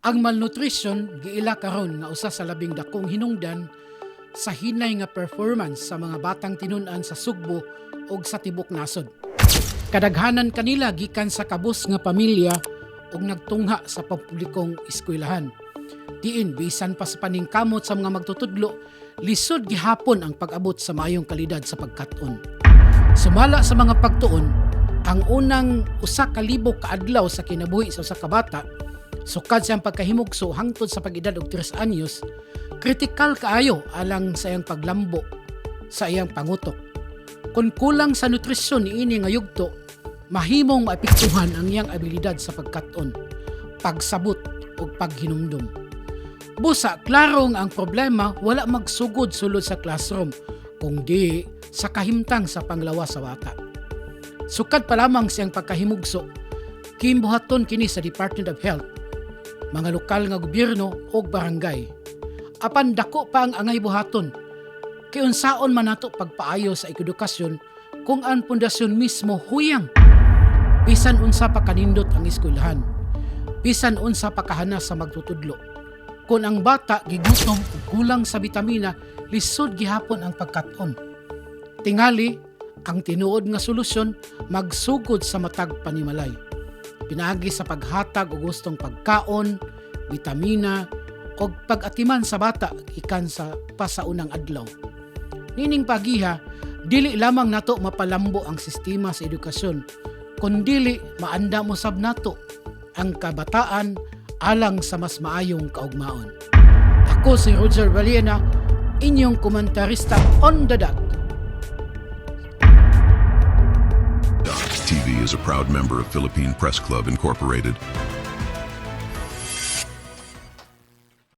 Ang malnutrition giila karon nga usa sa labing dakong hinungdan sa hinay nga performance sa mga batang tinun-an sa Sugbo ug sa tibok nasod. Kadaghanan kanila gikan sa kabus nga pamilya ug nagtungha sa pampublikong eskwelahan. Diin bisan pa sa paningkamot sa mga magtutudlo, lisod gihapon ang pag-abot sa maayong kalidad sa pagkat-on. Sumala sa mga pagtuon, ang unang 1,000 ka adlaw sa kinabuhi sa usa ka bata, sukad siyang pagkahimugso hangtod sa pag-edad og 3 anyos, kritikal kaayo alang sa iyang paglambo sa iyang pangutok. Kung kulang sa nutrisyon niini nga yugto, mahimong maapektuhan ang iyang abilidad sa pagkat-on, pagsabot ug paghinumdum. Busa, klaro nga ang problema wala magsugod sulod sa classroom, kundi sa kahimtang sa panglawas sa bata. Sukad pa lamang siyang pagkahimugso, kimbuhaton kini sa Department of Health, mga lokal nga gobyerno o barangay. Apan dako pa ang angay buhaton, kay unsaon man nato pagpaayo sa edukasyon kung ang pundasyon mismo huyang. Bisan unsa pa kanindot ang eskwelahan, bisan unsa pa kahanas sa magtutudlo. Kung ang bata gigutom o kulang sa bitamina, lisod gihapon ang pagkat-on. Tingali, ang tinuod nga solusyon magsugod sa matag panimalay. Pinaagi sa paghatag og gustong pagkaon, bitamina, o pag-atiman sa bata ikan sa pasaunang adlaw. Nining pagiha, dili lamang nato mapalambo ang sistema sa edukasyon, kundili maanda mo sab nato ang kabataan alang sa mas maayong kaugmaon. Ako si Roger Valiena, inyong komentarista on the dot. TV is a proud member of Philippine Press Club Incorporated